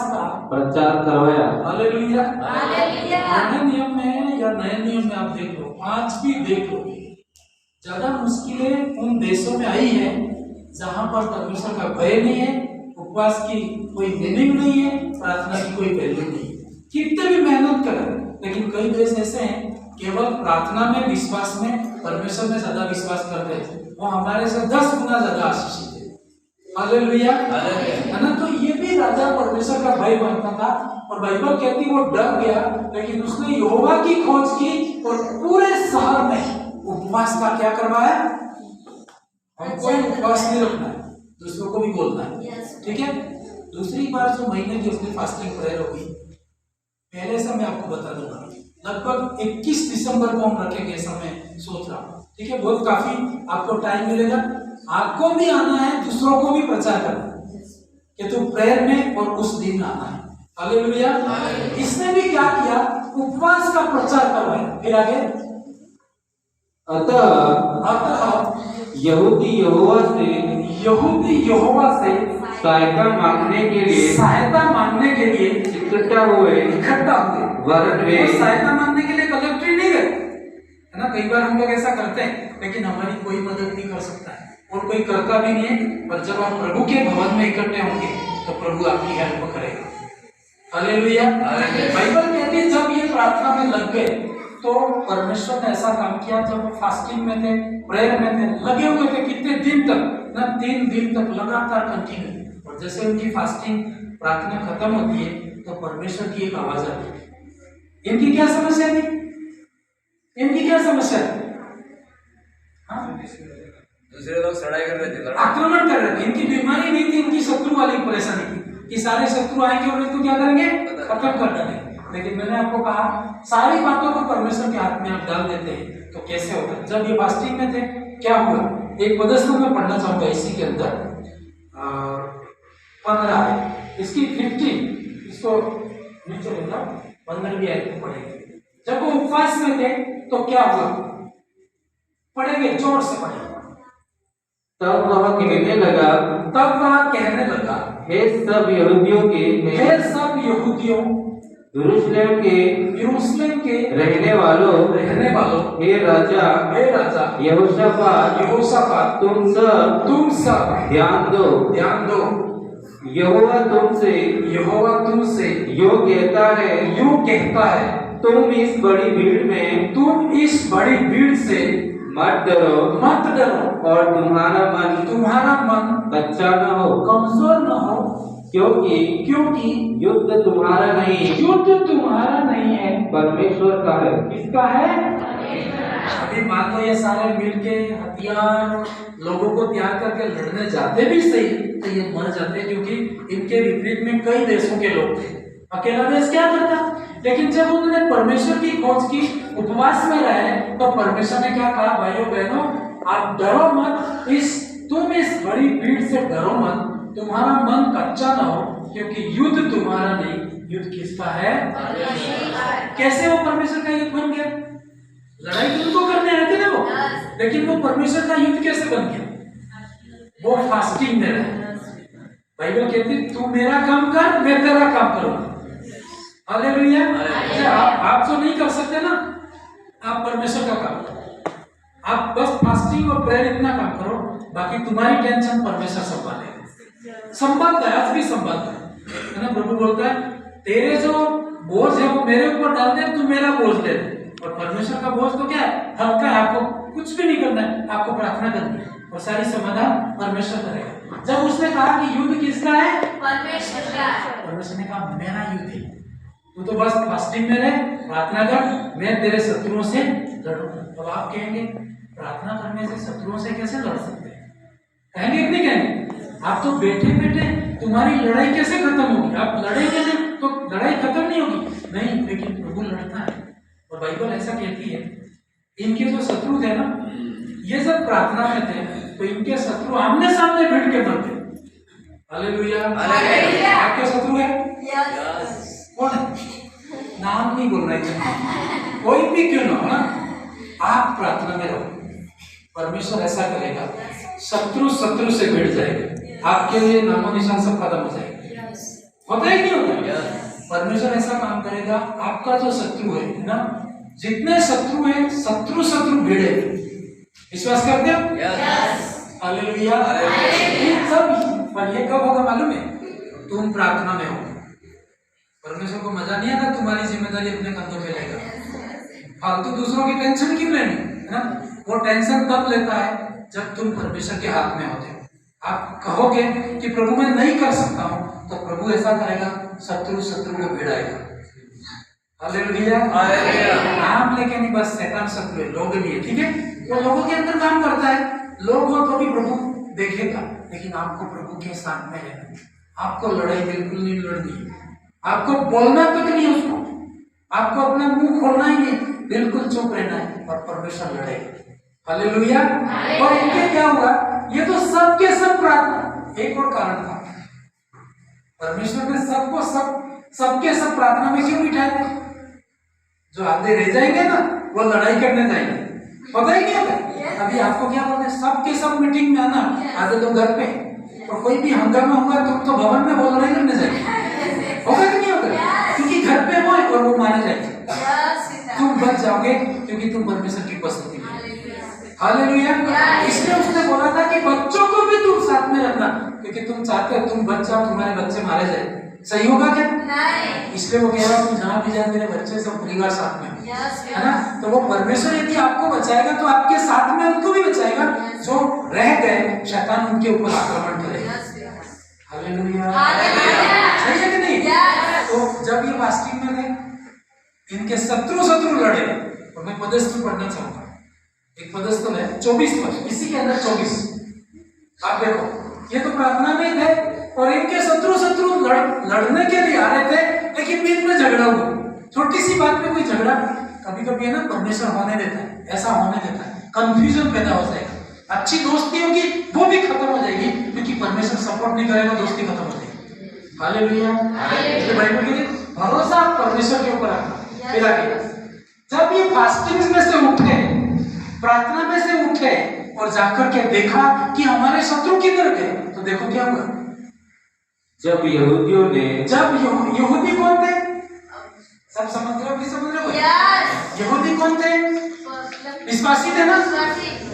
का प्रचार करवाया। हालेलुया, पुराने नियम में या नए नियम में आप देख लो, आज भी देख लो, ज्यादा मुश्किलें उन देशों में आई है जहां पर परमेश्वर का भय नहीं है, उपवास की कोई मीनिंग नहीं है, प्रार्थना की कोई वैल्यू नहीं है। कितने भी मेहनत करें, लेकिन कई देश ऐसे हैं केवल प्रार्थना में, विश्वास में, परमेश्वर में ज्यादा विश्वास करते हैं, वो हमारे से 10 गुना ज्यादा आशीषित है। हालेलुया, है ना? तो ये भी राजा परमेश्वर का भय मानता था, और बाइबल कहती वो डर गया, लेकिन उसने यहोवा की खोज की और पूरे शहर में उपवास का क्या करवाया? हमको ही उपवास नहीं रखना है, दूसरों को भी बोलना है, ठीक है। दूसरी बार जो महीने की अपनी फास्टिंग प्रेयर होगी, पहले से मैं आपको बता दूंगा, लगभग 21 दिसंबर को हम रखेंगे, ऐसा मैं सोच रहा हूँ, ठीक है। बहुत काफी आपको टाइम मिलेगा, आपको भी आना है, दूसरों को भी प्रचार करना है कि तू प्रेयर में और उस दिन आना है। हालेलुया। इसने भी क्या किया, उपवास का प्रचार करवाया। फिर आगे, अतः यहूदी यहोवा से सहायता मांगने के लिए इकट्ठा हुए, वरन वे सहायता मांगने के लिए कलेक्ट्री नहीं गए, है ना। कई बार हम लोग ऐसा करते हैं, लेकिन हमारी कोई मदद नहीं कर सकता है और कोई करता भी नहीं है। पर जब आप प्रभु के भवन में इकट्ठे होंगे तो प्रभु आपकी हेल्प करेगा। हालेलुया। बाइबल कहती है जब ये प्रार्थना में लग गए तो परमेश्वर ने ऐसा काम किया, जब वो फास्टिंग में थे, प्रेयर में थे, लगे हुए थे कितने दिन तक ना, 3 दिन तक लगातार कंटिन्यू। और जैसे उनकी फास्टिंग प्रार्थना खत्म होती है तो परमेश्वर की एक आवाज आती है। इनकी क्या समस्या थी, इनकी क्या समस्या थी? दूसरे लोग लड़ाई कर रहे थे, आक्रमण कर रहे थे। इनकी बीमारी नहीं थी, इनकी शत्रु वाली परेशानी थी कि सारे शत्रु आएंगे और इनको क्या करेंगे, खत्म कर देंगे। लेकिन मैंने आपको कहा सारी बातों को परमेश्वर के हाथ में आप डाल देते हैं तो कैसे होता है। जब ये फास्टिंग में थे क्या हुआ, एक पदस्थल में पढ़ना चाहूंगा इसी के अंदर 15 है, इसकी 15, इसको नीचे ले जाओ, 15वीं आयत पढ़ेंगे। जब वो उपवास में थे तो क्या हुआ, पढ़ेंगे, जोर से पढ़ेंगे। तब वह कहने लगा, हे सब यहूदियों यरूशलेम के रहने वालों, हे राजा यहोशापात, तुम सब ध्यान दो, यहोवा तुमसे यो कहता है, तुम इस बड़ी भीड़ से मत डरो और तुम्हारा मन कच्चा न हो, कमजोर न हो, क्योंकि युद्ध तुम्हारा नहीं है, परमेश्वर का है। किसका है? अभी मान लो ये सारे मिलके हथियार लोगों को तैयार करके लड़ने जाते भी सही तो ये मर जाते, क्योंकि इनके विपरीत में कई देशों के लोग थे। अकेला देश क्या करता? लेकिन जब उन्होंने परमेश्वर की खोज की, उपवास में रहे, तो परमेश्वर ने क्या कहा, भाइयों बहनों आप डरो मत, तुम इस बड़ी भीड़ से डरो मत, तुम्हारा मन कच्चा ना हो, क्योंकि युद्ध तुम्हारा नहीं, युद्ध किसका है? कैसे वो परमेश्वर का युद्ध बन गया? लड़ाई तो उनको करने आए थे ना वो, लेकिन वो परमेश्वर का युद्ध कैसे बन गया? वो फास्टिंग में रहे। बाइबल कहती तू मेरा काम कर, मैं तेरा काम करूंगा। हालेलुया। आप जो नहीं कर सकते ना, आप परमेश्वर का काम करो। आप बस फास्टिंग और प्रेयर इतना काम करो, बाकी तुम्हारी टेंशन परमेश्वर संभालता है, आज भी संभालता है ना। प्रभु बोलता है तेरे जो बोझ है वो मेरे ऊपर डाल दे, तू मेरा बोझ ले ले। और परमेश्वर का बोझ तो क्या है, हल्का है, आपको कुछ भी नहीं करना है, आपको प्रार्थना करनी है और सारी समाधान परमेश्वर करेगा। जब उसने कहा कि युद्ध किसका है? परमेश्वर का। परमेश्वर ने कहा मेरा युद्ध है, तू तो बस फास्टिंग में रह, प्रार्थना कर, मैं तेरे शत्रुओं से लड़ूंगा। तो आप कहेंगे प्रार्थना करने से शत्रुओं से कैसे लड़ सकते हैं? कहेंगे कि नहीं कहेंगे? आप तो बैठे बैठे तुम्हारी लड़ाई कैसे खत्म होगी? आप लड़ेंगे नहीं तो लड़ाई खत्म नहीं होगी। नहीं, लेकिन प्रभु लड़ता है। और बाइबल ऐसा कहती है इनके जो शत्रु थे ना, ये जब प्रार्थना में थे तो इनके शत्रु आमने सामने भिड़ के मरते। हालेलुया। आपके शत्रु है? कौन है? नाम नहीं बोल रहे, कोई भी क्यों ना हो ना, आप प्रार्थना में रहो, परमेश्वर ऐसा करेगा, शत्रु से भिड़ जाएगा, आपके लिए नामो निशान सब खत्म हो जाएगा। होता है कि नहीं होता? परमेश्वर ऐसा काम करेगा, आपका जो शत्रु है ना, जितने शत्रु हैं, शत्रु भिड़े। विश्वास करते हो? हालेलुया। पर ये कब होगा मालूम है? तुम प्रार्थना में हो। परमेश्वर को मजा नहीं आता तुम्हारी जिम्मेदारी अपने कंधों पे लेगा। फालतू दूसरों की टेंशन क्यों लेनी, है ना? वो टेंशन तब लेता है जब तुम परमेश्वर के हाथ में होते हो। आप कहोगे कि प्रभु मैं नहीं कर सकता हूं, तो प्रभु ऐसा करेगा, शत्रु को भिड़ाएगा। हालेलुया। नाम लेके नहीं, बस शैतान शत्रु है, लोग नहीं है, ठीक है? वो लोगों के अंदर काम करता है, लोग हो तो भी प्रभु देखेगा, लेकिन आपको प्रभु के साथ में रहना है। आपको लड़ाई बिल्कुल नहीं लड़नी है, आपको बोलना तक नहीं उसको, आपको अपना मुंह खोलना ही नहीं, बिल्कुल चुप रहना है और परमेश्वर लड़ेगा। हालेलुया। और इनके क्या हुआ, ये तो सबके सब प्रार्थना, एक और कारण था, परमेश्वर ने सबको सबके सब प्रार्थना में क्यों बिठाए थे? जो आधे रह जाएंगे ना वो लड़ाई करने जाएंगे, पता ही नहीं होता। अभी आपको क्या बोलते हैं, सबके सब मीटिंग में आना, आधे तो घर पे, और कोई भी हंगामा होगा तुम तो भवन में वो लड़ाई करने जाएंगे, होगा कि नहीं होगा? क्योंकि घर पे वो है और वो माने जाएंगे, तुम बच जाओगे क्योंकि तुम परमेश्वर की उपस्थिति में। हालेलुया। इसलिए उसने बोला था कि बच्चों को भी तुम साथ में रखना, क्योंकि तुम चाहते हो तुम बच जाओ, तुम्हारे बच्चे मारे जाए। सही होगा क्या? नहीं। इसलिए वो कह रहा तुम जहां भी जाए मेरे बच्चे सब परिवार साथ में, है ना? तो वो परमेश्वर यदि आपको बचाएगा तो आपके साथ में उनको भी बचाएगा, जो रह गए शैतान उनके ऊपर आक्रमण करेगा। हालेलुया। सही है कि नहीं? तो जब ये फास्टिंग में थे, इनके शत्रु लड़े, और मैं पदस्थल पढ़ना चाहूंगा। एक पदस्थल है 24 पद, इसी के अंदर 24 आप देखो, ये तो प्रार्थना में थे और इनके शत्रु लड़ने के लिए आ रहे थे, लेकिन बीच में झगड़ा हुआ। छोटी सी बात में कोई झगड़ा कभी कभी है ना, परमेश्वर होने देता है, ऐसा होने देता है, कंफ्यूजन पैदा हो जाएगा। अच्छी दोस्ती होगी वो भी खत्म हो जाएगी, क्योंकि परमेश्वर सपोर्ट नहीं करेगा, दोस्ती खत्म हो जाएगी। हालेलुया। बाइबल के लिए भरोसा परमेश्वर के ऊपर रखना। फिर आगे जब ये फास्टिंग में से उठे, प्रार्थना में से उठे और जाकर के देखा कि हमारे शत्रु किधर गए, तो देखो क्या हुआ। जब यहूदियों ने, यहूदी कौन थे? सब समझ रहे हो कि समझ रहे हो? यहूदी कौन थे? विश्वासी थे ना।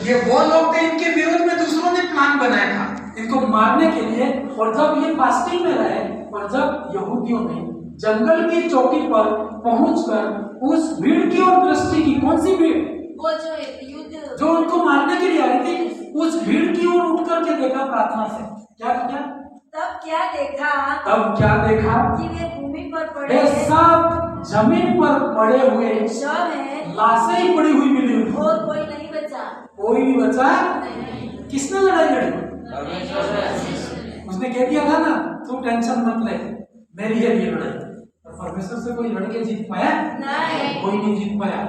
ये वो लोग थे, इनके विरोध में दूसरों ने प्लान बनाया था इनको मारने के लिए। और जब ये फास्टिंग में रहे और जब यहूदियों ने जंगल की चौकी पर पहुंचकर उस भीड़ की ओर दृष्टि की, कौन सी भीड़? वो जो उनको मारने के लिए आ रही थी, उस भीड़ की ओर उठ करके देखा प्रार्थना से। क्या किया? तब क्या देखा कि वे भूमि पर पड़े, सब जमीन पर पड़े हुए शव हैं, लाशें ही पड़ी हुई मिली उनको, और कोई नहीं बचा। कोई भी बचा? किसने लड़ाई लड़ी? उसने कह दिया था ना, तू टेंशन मत ले, मेरी है ये लड़ाई। परमेश्वर से कोई लड़के जीत पाया? नहीं, कोई नहीं जीत पाया।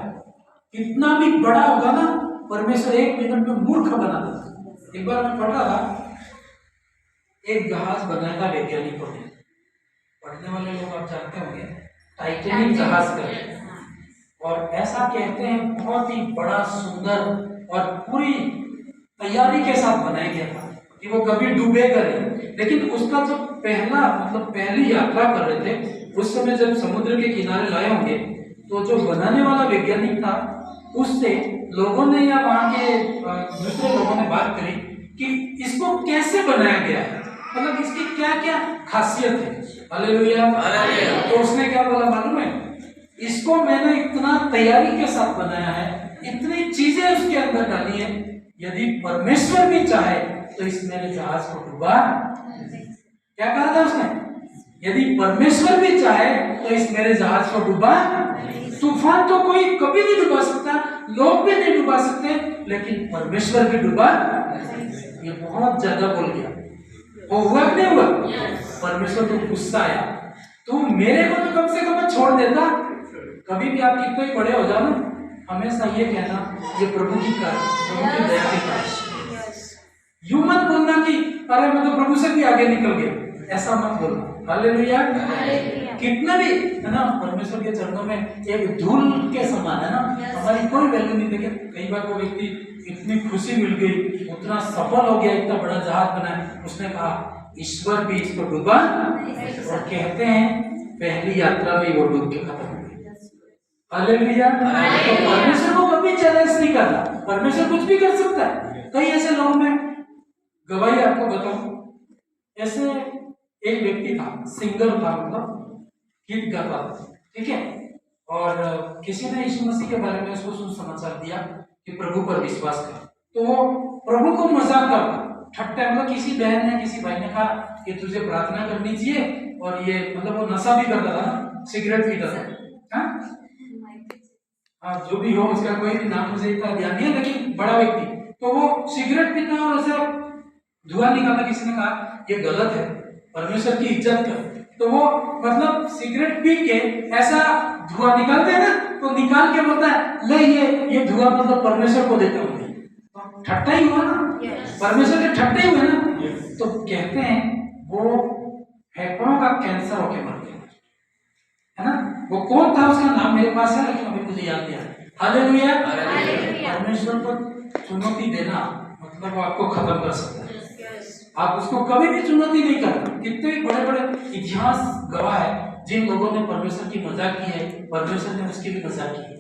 कितना भी बड़ा होगा ना, परमेश्वर एक मिनट में मूर्ख बना देता। एक बार मैं पढ़ रहा था, एक जहाज बनाया था वैज्ञानिकों ने, पढ़ने वाले लोग आप जानते होंगे, टाइटैनिक जहाज करके, और ऐसा कहते हैं बहुत ही बड़ा सुंदर और पूरी तैयारी के साथ बनाया गया था कि वो कभी डूबेगा नहीं। लेकिन उसका जो पहली यात्रा कर रहे थे, उस समय जब समुद्र के किनारे लाए होंगे, तो जो बनाने वाला वैज्ञानिक था उससे लोगों ने या वहां के दूसरे लोगों ने बात करी कि इसको कैसे बनाया गया है, मतलब इसकी क्या क्या खासियत है। हालेलुया। तो उसने क्या बोला मालूम है? इसको मैंने इतना तैयारी के साथ बनाया है, इतनी चीजें उसके अंदर डाली है, यदि परमेश्वर भी चाहे तो इस मेरे जहाज को डुबा। क्या कहा था उसने? यदि परमेश्वर भी चाहे तो इस मेरे जहाज को डुबा। तूफान तो कोई कभी नहीं डुबा सकता, लोग भी नहीं डुबा सकते, लेकिन परमेश्वर भी डुबा। ये बहुत ज्यादा बोल गया। वो हुआ कि नहीं हुआ? परमेश्वर को गुस्सा आया, तू मेरे को तो कम से कम छोड़ देता। कभी भी आप कितने बड़े हो जाओ ना, हमेशा ये कहना ये प्रभु की दया की कार्य। यूं मत बोलना कि अरे मैं तो प्रभु से भी आगे निकल गया, ऐसा मत बोलना। हालेलुया। कितना भी है ना, परमेश्वर के चरणों में एक धूल के समान है ना, हमारी कोई वैल्यू नहीं। लेकिन कई बार वो व्यक्ति इतनी खुशी मिल गई, उतना सफल हो गया, इतना बड़ा जहाज बनाया, उसने कहा ईश्वर भी इसको डूबा, और कहते हैं पहली यात्रा में वो डूब के खत्म हो गई। हालेलुया। तो परमेश्वर को कभी चैलेंज नहीं करता, परमेश्वर कुछ भी कर सकता है। कई ऐसे लोगों में गवाही आपको बताऊं, ऐसे एक व्यक्ति था, सिंगर था, मतलब गीत गाता था, ठीक है, और किसी ने यीशु मसीह के बारे में उसको सुसमाचार दिया कि प्रभु पर विश्वास कर, तो वो प्रभु को मजाक करता, ठट्टा, मतलब किसी बहन ने किसी भाई ने कहा कि तुझे प्रार्थना करनी चाहिए, और ये मतलब वो नशा भी करता था ना, सिगरेट पीता था। हाँ, जो भी हो उसका कोई भी नाम मुझे इतना ध्यान नहीं है, लेकिन बड़ा व्यक्ति तो वो सिगरेट पीता है और उसे धुआं निकालता, किसी ने कहा ये गलत है, परमेश्वर की इज्जत कर, तो वो मतलब सिगरेट पी के ऐसा धुआं निकालते हैं ना, तो निकाल के बोलता है ले ये धुआं मतलब परमेश्वर को देते होंगे, ठट्टा ही हुआ ना, परमेश्वर के ठट्टे हुए ना। तो कहते हैं वो फेफड़ों का कैंसर होके मर गया, है ना। वो कौन था, उसका नाम मेरे पास है लेकिन अभी मुझे याद नहीं आ रहा। हालेलुया। परमेश्वर को चुनौती देना मतलब वो आपको खत्म कर सकता है। आप उसको कभी भी चुनौती नहीं करते। कितने बड़े बड़े इतिहास गवाह है जिन लोगों ने परमेश्वर की मजाक की है, परमेश्वर ने उसकी भी मजाक की है।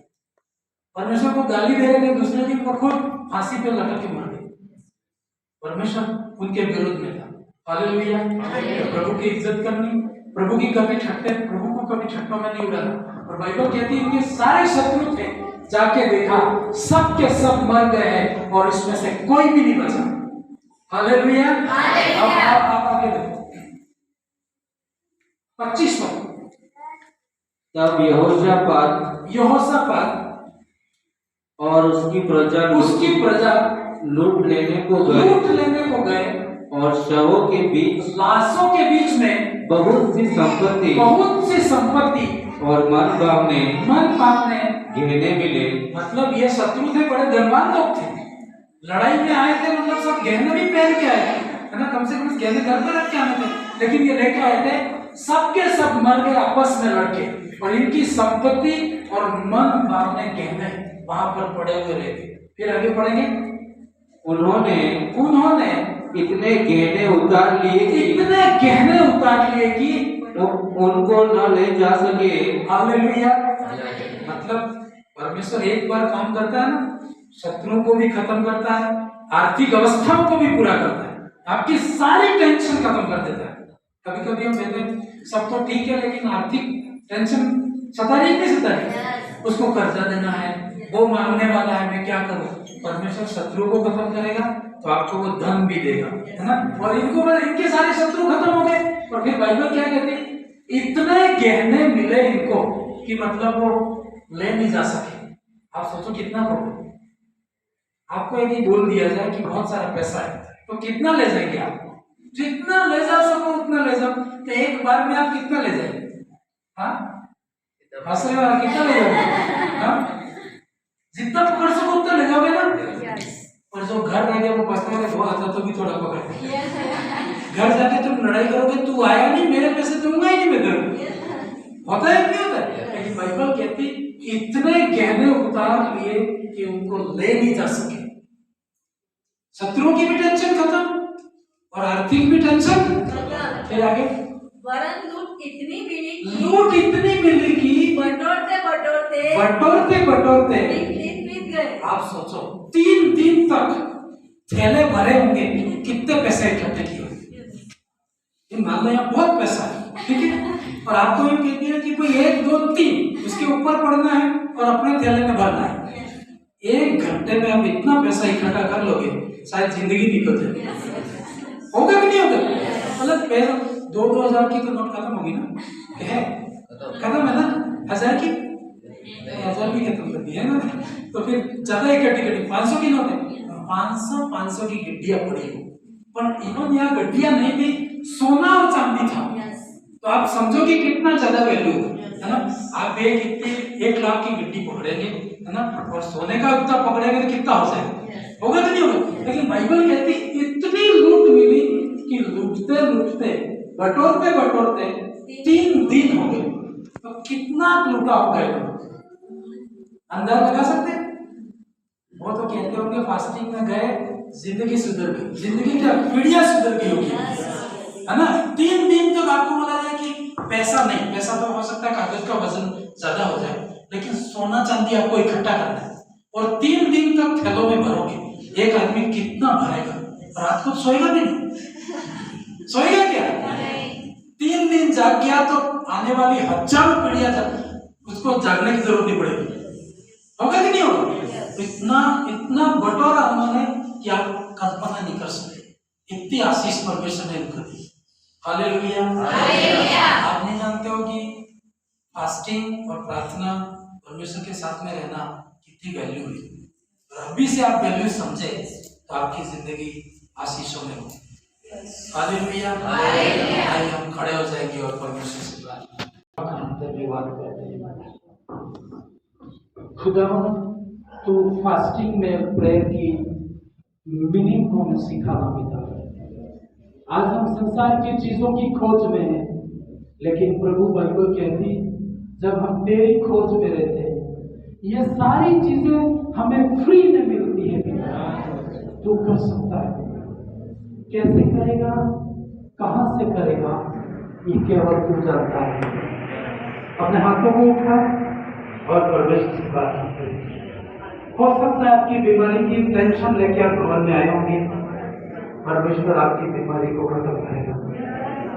परमेश्वर को गाली दे रहे थे, दूसरे दिन वो खुद फांसी पे लटक के मर गए। परमेश्वर उनके विरुद्ध में था। हालेलुया। प्रभु की इज्जत करनी, प्रभु की कभी ठट्टे, प्रभु को कभी ठट्टों में नहीं उड़ाना। और बाइबल कहती है इनके सारे शत्रु थे, जाके देखा सब के सब मर गए हैं और इसमें से कोई भी नहीं बचा। हालेलुया। अब आप आगे देखो 25 पर। तब यहोशापात और उसकी प्रजा लूट लेने को गए और शवों के बीच, लाशों के बीच में बहुत सी संपत्ति और मन भावने गहने मिले। मतलब ये शत्रु थे, बड़े धनवान लोग थे, लड़ाई में आए थे, मतलब सब गहने भी पहन के आए थे, है ना, कम से कम गहने घर पर रख के आए थे, लेकिन ये लेके आए थे, सबके सब मर गए आपस में लड़के, और इनकी संपत्ति और मन भावने गहने वहां पर पड़े हुए रहे थे। फिर आगे पढ़ेंगे, उन्होंने इतने गहने उतार लिए कि उनको न ले जा सके। हालेलुया। मतलब परमेश्वर एक बार काम करता है ना, शत्रुओं को भी खत्म करता है, आर्थिक अवस्थाओं को भी पूरा करता है, आपकी सारी टेंशन खत्म कर देता है। कभी कभी हम कहते हैं सब तो ठीक है लेकिन आर्थिक टेंशन सता रही, उसको कर्जा देना है, वो मांगने वाला है, मैं क्या करूं। परमेश्वर शत्रुओं को खत्म करेगा तो आपको वो धन भी देगा, है ना। और इनके सारे शत्रु खत्म हो गए। और फिर बाइबल क्या कहती है, इतने गहने मिले इनको कि मतलब वो ले नहीं जा सके। आप सोचो कितना प्रॉब्लम। आपको यदि बोल दिया जाए कि बहुत सारा पैसा है तो कितना ले जाएंगे आप? जितना ले जा सको उतना ले जाओ। तो एक बार में आप कितना ले जाएंगे? हाँ, कितना ले जाओगे? हाँ, जितना पकड़ सको उतना ले जाओगे ना। और जो घर रह गया वो पकड़ के वो आता तो भी थोड़ा पकड़। घर जाके तुम लड़ाई करोगे, तू आया नहीं, मेरे पैसे दूंगा ही नहीं मैं तेरे। होता है नहीं होता है? लेकिन बाइबल कहती इतने गहने उतार लिए कि उनको ले नहीं जा सके। शत्रुओं की भी टेंशन खत्म और आर्थिक भी टेंशन। फिर आगे, वरन लूट इतनी मिली कि बटोरते बीत गए। आप सोचो 3 दिन तक थैले भरे होंगे, कितने पैसे इकट्ठे किए होंगे। मान लो यहाँ बहुत पैसा है, ठीक है, और आपको ये कहती है कि कोई 1 2 3 उसके ऊपर पड़ना है और अपने थैले में भरना है। 1 घंटे में आप इतना पैसा इकट्ठा कर लोगे, शायद जिंदगी निकल जाए। होगा कि नहीं होगा? मतलब 2,000 की तो नोट खत्म होगी ना, है खत्म है ना, 1000 की 1000 भी खत्म कर दी है ना। तो फिर ज्यादा इकट्ठी 500 की नोट है, 500 की गड्डियां पड़ी हो, पर इन्होंने यहाँ गड्डियां नहीं थी, सोना और चांदी था। तो आप समझो कि कितना ज्यादा वैल्यू है ना। आप 1 लाख की गड्डी पकड़ेंगे, है ना, और सोने का उतना पकड़ेंगे तो कितना हो जाएगा? होगा कि नहीं होगा? लेकिन बाइबल कहती इतनी लूट मिली कि लूटते बटोरते 3 दिन हो गए। तो कितना लूटा होगा ये? अंदाज लगा सकते हैं? वो तो कहते होंगे फास्टिंग में गए, जिंदगी सुधर गई। जिंदगी क्या, पीढ़ियां सुधर गई होगी, है ना। 3 दिन तक आपको बोला जाए कि पैसा नहीं, पैसा तो हो सकता है कागज का वजन ज्यादा हो जाए, लेकिन सोना चांदी आपको इकट्ठा करना है और 3 दिन तक थैलों में भरोगे। एक आदमी कितना भरेगा? रात को सोएगा भी नहीं, सोएगा क्या? 3 दिन जाग गया तो आने वाली हजारों पीढ़ियां उसको जागने की जरूरत नहीं पड़ेगी। होगा कि नहीं होगा? इतना बटोरा उन्होंने कि आप कल्पना नहीं कर सकते। इतनी आशीष परमेश्वर ने उनको दी। हालेलुया। आप नहीं जानते हो कि फास्टिंग और प्रार्थना, परमेश्वर के साथ में रहना कितनी वैल्यू है। और अभी से आप वैल्यू समझे तो आपकी जिंदगी आशीषों में हो। हालेलुया। आइए हम खड़े हो जाएंगे और परमेश्वर से धन्यवाद करते हैं। खुदावन, तू फास्टिंग में प्रेयर की मीनिंग को हमें सिखाना पिता। आज हम संसार की चीजों की खोज में हैं, लेकिन प्रभु बाइबल कहती जब हम तेरी खोज में रहते हैं, ये सारी चीजें हमें फ्री में मिलती है पिता। तू कर सकता है, कैसे करेगा, कहां से करेगा, ये केवल तू जानता है। अपने हाथों को उठा और परमेश्वर से बात करें। हो सकता है आपकी बीमारी की टेंशन लेके आप भवन में आए होंगे, परमेश्वर आपकी बीमारी को खत्म